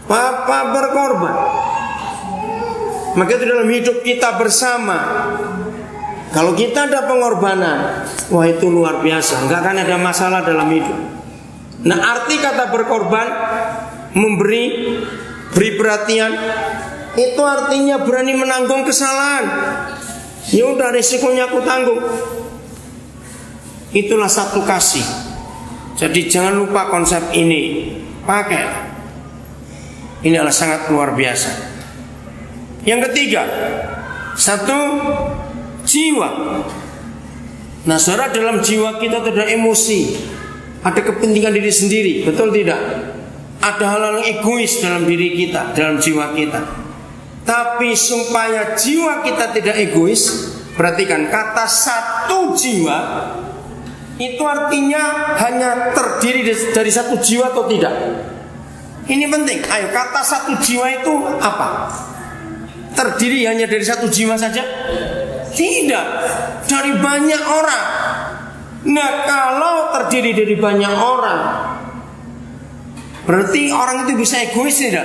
Papa berkorban. Maka itu dalam hidup kita bersama, kalau kita ada pengorbanan, wah itu luar biasa, nggak akan ada masalah dalam hidup. Nah, arti kata berkorban, beri perhatian, itu artinya berani menanggung kesalahan. Ya udah, resikonya aku tanggung. Itulah satu kasih. Jadi jangan lupa konsep ini, pakai. Ini adalah sangat luar biasa. Yang ketiga, satu, jiwa. Nah, saudara, dalam jiwa kita ada emosi, ada kepentingan diri sendiri, betul tidak? Ada hal-hal yang egois dalam diri kita, dalam jiwa kita. Tapi supaya jiwa kita tidak egois, perhatikan kata satu jiwa itu artinya hanya terdiri dari satu jiwa atau tidak? Ini penting. Ayo, kata satu jiwa itu apa? Terdiri hanya dari satu jiwa saja? Tidak, dari banyak orang. Nah, kalau terdiri dari banyak orang, berarti orang itu bisa egois tidak?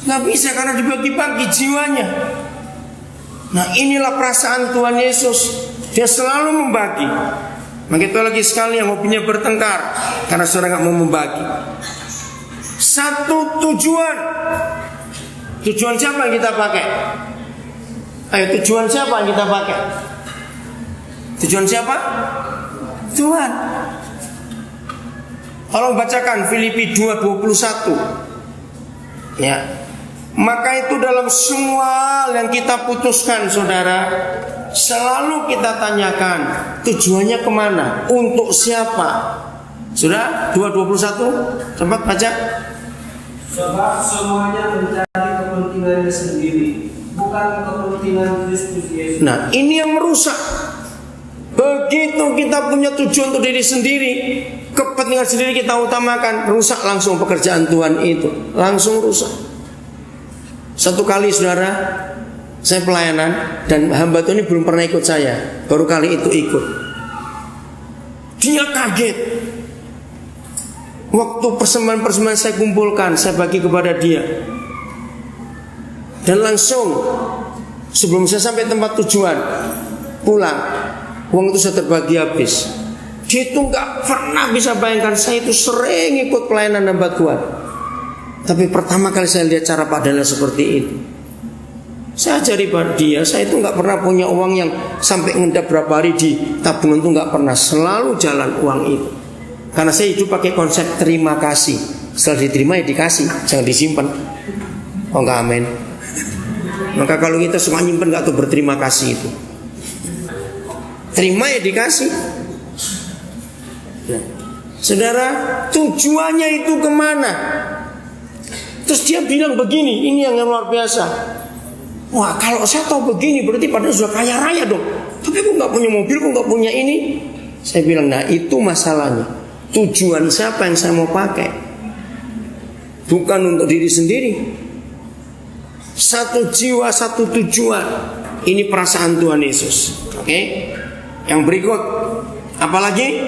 Nggak bisa, karena dibagi-bagi jiwanya. Nah, inilah perasaan Tuhan Yesus. Dia selalu membagi. Maka itu lagi sekali yang hobinya bertengkar karena saudara nggak mau membagi. Satu tujuan. Tujuan siapa yang kita pakai? Ayo, tujuan siapa yang kita pakai? Tujuan siapa? Tuhan. Tolong bacakan Filipi 2:21. Ya. Maka itu dalam semua yang kita putuskan, saudara, selalu kita tanyakan tujuannya kemana, untuk siapa. Sudah 2:21, cepat baca. Sebab semuanya mencari kepentingannya sendiri, bukan kepentingan Kristus Yesus. Nah, ini yang merusak. Begitu kita punya tujuan untuk diri sendiri, kepentingan sendiri kita utamakan, rusak langsung pekerjaan Tuhan itu, langsung rusak. Satu kali, saudara, saya pelayanan dan hamba Tuhan ini belum pernah ikut saya, baru kali itu ikut. Dia kaget. Waktu persembahan-persembahan saya kumpulkan, saya bagi kepada dia. Dan langsung sebelum saya sampai tempat tujuan, pulang, uang itu sudah terbagi habis. Dia itu gak pernah bisa bayangkan, saya itu sering ikut pelayanan hamba Tuhan, tapi pertama kali saya lihat cara Pak Daniel seperti itu. Saya ajari pada dia, saya itu gak pernah punya uang yang sampai ngendap berapa hari di tabungan, itu gak pernah, selalu jalan uang itu. Karena saya hidup pakai konsep terima kasih. Setelah diterima ya dikasih, jangan disimpan. Oh enggak, amin. Maka kalau kita suka nyimpen, gak tuh berterima kasih itu. Terima ya dikasih. Nah, saudara, tujuannya itu kemana? Terus dia bilang begini, ini yang luar biasa. Wah, kalau saya tahu begini berarti padahal sudah kaya raya dong. Tapi aku gak punya mobil, aku gak punya ini. Saya bilang, nah itu masalahnya. Tujuan siapa yang saya mau pakai? Bukan untuk diri sendiri. Satu jiwa, satu tujuan. Ini perasaan Tuhan Yesus. Oke? Yang berikut, apalagi?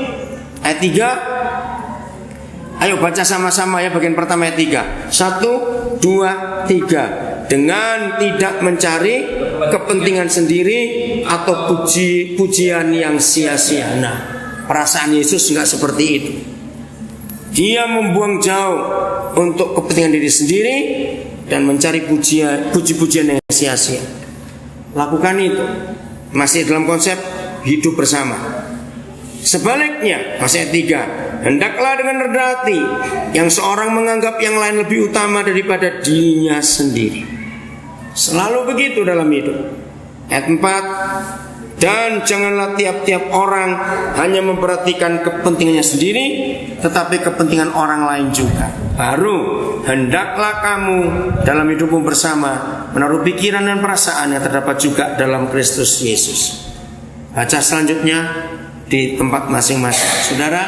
Ayat 3. Ayo baca sama-sama ya, bagian pertama ayat 3. 1, 2, 3. Dengan tidak mencari kepentingan sendiri atau pujian yang sia-sia. Nah, perasaan Yesus enggak seperti itu. Dia membuang jauh untuk kepentingan diri sendiri dan mencari puji-pujian yang sia-sia. Lakukan itu. Masih dalam konsep hidup bersama. Sebaliknya, ayat 3, hendaklah dengan rendah hati yang seorang menganggap yang lain lebih utama daripada dirinya sendiri. Selalu begitu dalam hidup. Ayat 4, dan janganlah tiap-tiap orang hanya memperhatikan kepentingannya sendiri, tetapi kepentingan orang lain juga. Baru hendaklah kamu dalam hidupmu bersama menaruh pikiran dan perasaan yang terdapat juga dalam Kristus Yesus. Baca selanjutnya di tempat masing-masing. Saudara,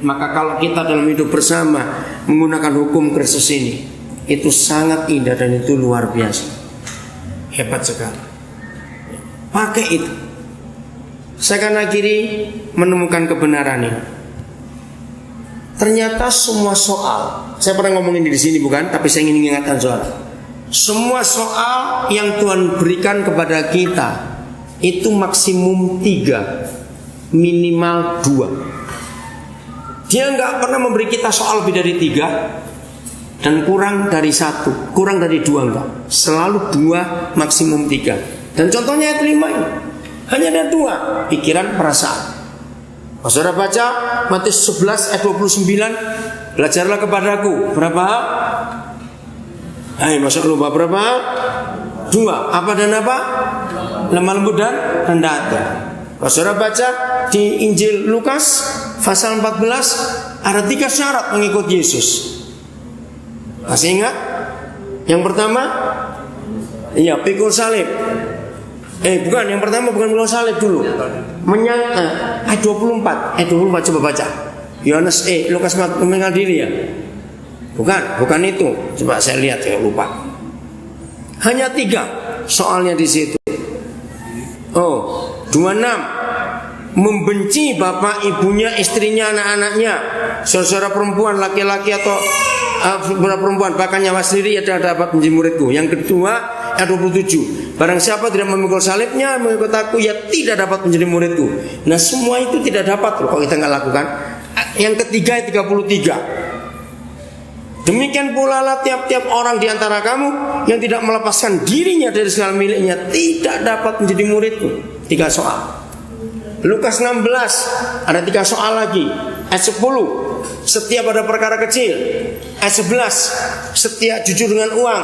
maka kalau kita dalam hidup bersama menggunakan hukum Kristus ini, itu sangat indah dan itu luar biasa. Hebat sekali. Pakai itu. Saya akan akhiri menemukan kebenaran ini. ternyata semua soal, saya pernah ngomongin di sini bukan, tapi saya ingin mengingatkan saudara, semua soal yang Tuhan berikan kepada kita itu maksimum 3, minimal 2. Dia nggak pernah memberi kita soal lebih dari 3 dan kurang dari 1, kurang dari 2 enggak. Selalu 2, maksimum 3. Dan contohnya ayat 5 ini hanya ada 2, pikiran, perasaan. Saudara baca Matius 11 ayat 29, belajarlah kepadaku. Berapa? Masuk lupa berapa? 2. Apa dan apa? Lemah lembut dan rendah hati. Saudara baca di Injil Lukas pasal 14, ada 3 syarat mengikut Yesus. Masih ingat? Yang pertama, iya, pikul salib. Bukan, yang pertama bukan pikul salib dulu. Ayat 24 coba baca. Yohanes Lukas mengenal diri ya. Bukan itu. Coba saya lihat, saya lupa. Hanya 3 soalnya di situ. 26, membenci bapak, ibunya, istrinya, anak-anaknya, saudara perempuan, laki-laki atau saudara perempuan, bahkan nyawa sendiri adalah dapat menjadi muridku. Yang kedua ayat 27, barang siapa tidak memikul salibnya mengikut aku, ya tidak dapat menjadi muridku. Nah semua itu tidak dapat kalau kita nggak lakukan. Yang ketiga ayat 33, demikian pula lah tiap-tiap orang di antara kamu yang tidak melepaskan dirinya dari segala miliknya tidak dapat menjadi muridku. 3 soal. Lukas 16 ada 3 soal lagi. Ayat 10, setia pada perkara kecil. Ayat 11, setia jujur dengan uang.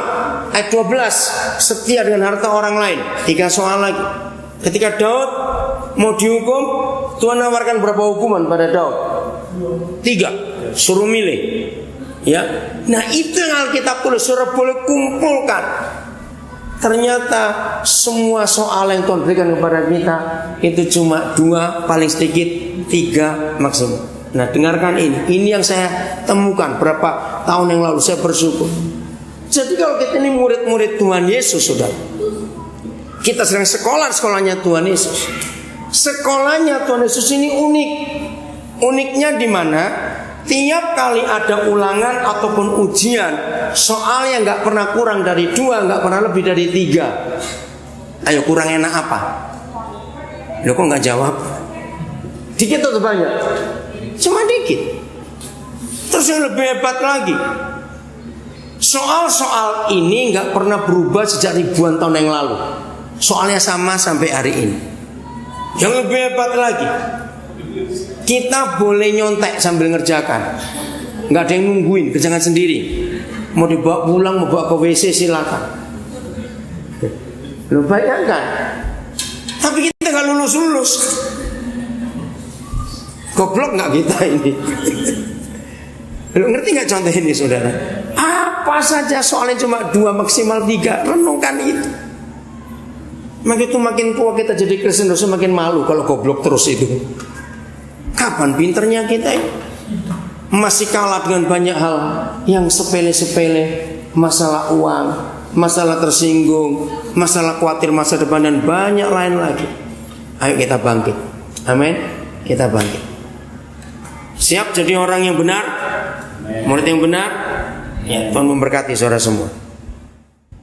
Ayat 12, setia dengan harta orang lain. 3 soal lagi. Ketika Daud mau dihukum, Tuhan nawarkan berapa hukuman pada Daud? 3, suruh milih. Ya, nah itu yang Alkitab tulis, saudara boleh kumpulkan. Ternyata semua soal yang Tuhan berikan kepada kita itu cuma 2, paling sedikit 3 maksimum. Nah dengarkan ini yang saya temukan berapa tahun yang lalu, saya bersyukur. Jadi kalau kita ini murid-murid Tuhan Yesus, saudara, kita sedang sekolahnya Tuhan Yesus. Sekolahnya Tuhan Yesus ini unik. Uniknya di mana? Tiap kali ada ulangan ataupun ujian, soalnya nggak pernah kurang dari 2, nggak pernah lebih dari 3. Ayo, kurang enak apa? Lo kok nggak jawab? Dikit atau banyak? Cuma dikit. Terus yang lebih hebat lagi, soal-soal ini nggak pernah berubah sejak ribuan tahun yang lalu. Soalnya sama sampai hari ini. Yang lebih hebat lagi, kita boleh nyontek sambil ngerjakan. Nggak ada yang nungguin, kerjakan sendiri. Mau dibawa pulang, mau bawa ke WC silakan. Lu bayangkan. Tapi kita nggak lulus. Goblok nggak kita ini? Lu ngerti nggak contoh ini, saudara? Apa saja soalnya cuma 2 maksimal 3. Renungkan itu. Makin tua kita jadi Kristen, dosa makin malu kalau goblok terus itu. Kapan pinternya kita ini? Masih kalah dengan banyak hal yang sepele-sepele. Masalah uang, masalah tersinggung, masalah khawatir masa depan, dan banyak lain lagi. Ayo kita bangkit. Amin. Kita bangkit. Siap jadi orang yang benar, murid yang benar. Ya, Tuhan memberkati saudara semua.